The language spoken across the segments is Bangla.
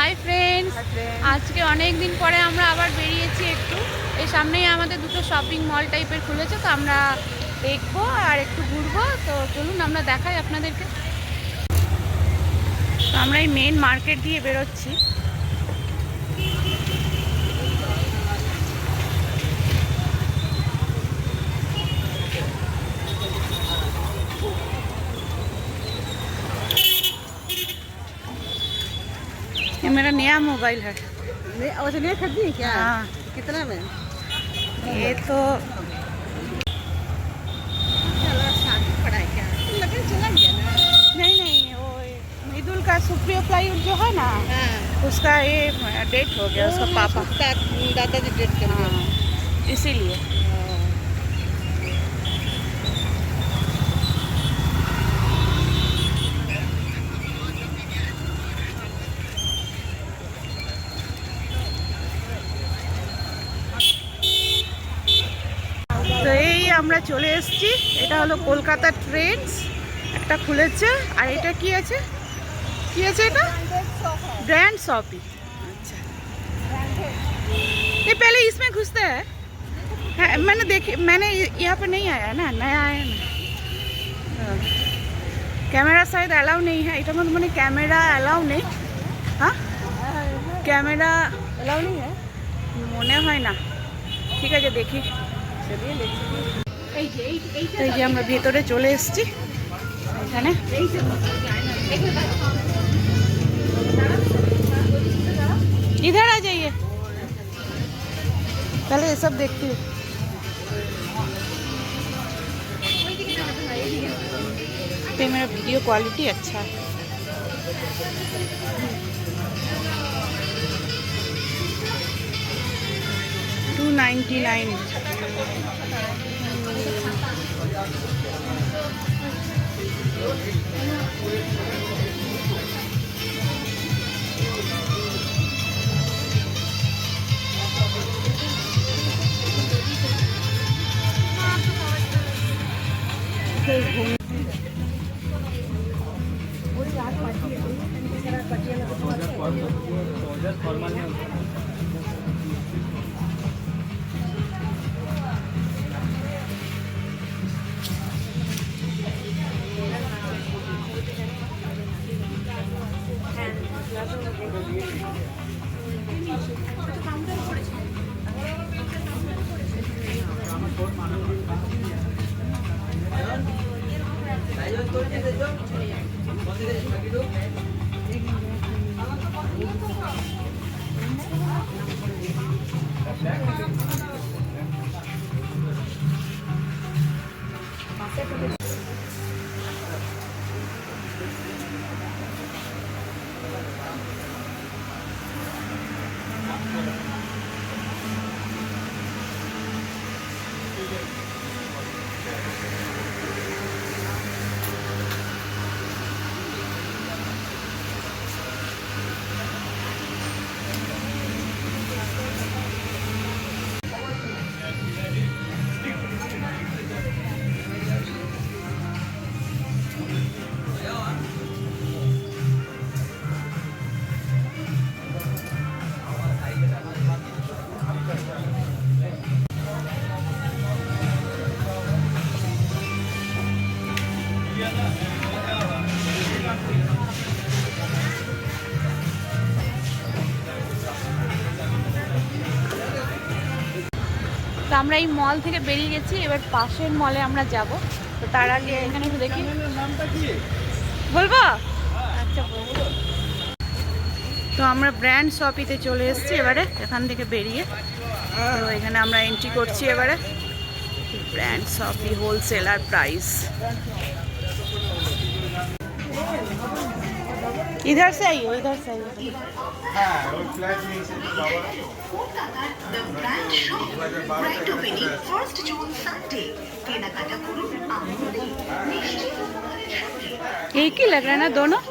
হাই ফ্রেন্ডস, আজকে অনেক দিন পরে আমরা আবার বেরিয়েছি একটু। এই সামনেই আমাদের দুটো শপিং মল টাইপের খুলেছে, তো আমরা দেখবো আর একটু ঘুরবো। তো চলুন আমরা দেখাই আপনাদেরকে। তো আমরা এই মেন মার্কেট দিয়ে বেরোচ্ছি। ये मेरा नया मोबाइल है। अच्छा नया खरीदी क्या? हाँ, कितना में? ये तो चलो शादी पड़ा है क्या? लगे चला गया ना। नहीं, वो ईदुल का सुप्रियो प्लाईवुड जो है ना, हाँ उसका ये डेट हो गया, उसका पापा। दादाजी डेट कर गए। हाँ, इसीलिए। তো এই আমরা চলে এসেছি। এটা হলো কলকাতা ট্রেন্ডস, একটা খুলেছে। আর এটা কি আছে, কি আছে এটা? Brand shopping. अच्छा, ये पहले इसमें घुसते हैं? हाँ, मैंने यहाँ पर नहीं आया ना, नया आया ना। हाँ। कैमरा शायद अलाउ नहीं है, এটা মানে ক্যামেরা অ্যালাউ নেই। হ্যাঁ, ক্যামেরা अलाउ नहीं है? মনে হয় না। ঠিক আছে, দেখি। चलिए देखिए। তো এই যে আমরা ভেতরে চলে এসেছি। এখানে इधर आ जाइए, पहले ये सब देखती हूँ। तो मेरा वीडियो क्वालिटी अच्छा है। $299। তো আমরা এই মল থেকে বেরিয়ে গেছি, এবার পাশের মলে আমরা যাব। তো তার আগে এখানে একটু দেখি, বলবো? আচ্ছা বলবো। তো আমরা ব্র্যান্ড শপিতে চলে এসেছি এবারে, এখান থেকে বেরিয়ে। তো এখানে আমরা এন্ট্রি করছি এবারে। Brand shoppy wholesaler price. इधर से आइए, इधर से आइए। एक ही लग रहा है ना दोनों?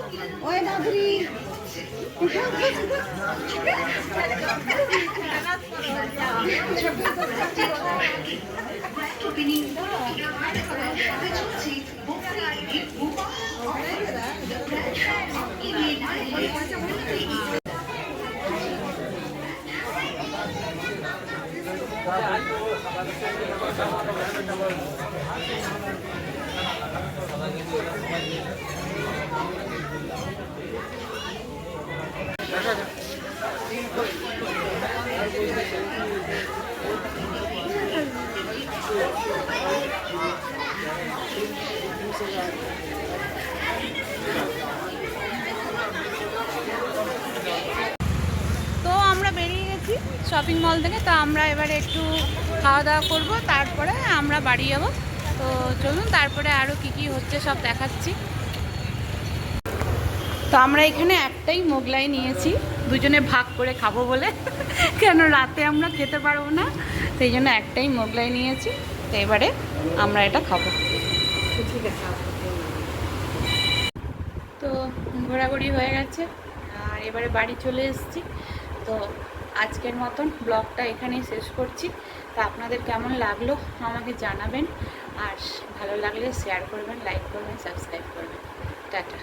তো আমরা বেরিয়ে গেছি শপিং মল থেকে। তো আমরা এবারে একটু খাওয়া দাওয়া করবো, তারপরে আমরা বাড়ি যাবো। তো চলুন তারপরে আরও কি কি হচ্ছে সব দেখাচ্ছি। তো আমরা এখানে একটাই মোগলাই নিয়েছি, দুজনে ভাগ করে খাবো বলে, কেন রাতে আমরা খেতে পারবো না, সেই জন্য একটাই মোগলাই নিয়েছি। তো এবারে আমরা এটা খাবো। তো ঘোরাঘুরি হয়ে গেছে আর এবারে বাড়ি চলে এসেছি। তো আজকের মতন ব্লগটা এখানেই শেষ করছি। তা আপনাদের কেমন লাগলো আমাকে জানাবেন, আর ভালো লাগলে শেয়ার করবেন, লাইক করবেন, সাবস্ক্রাইব করবেন। টাটা।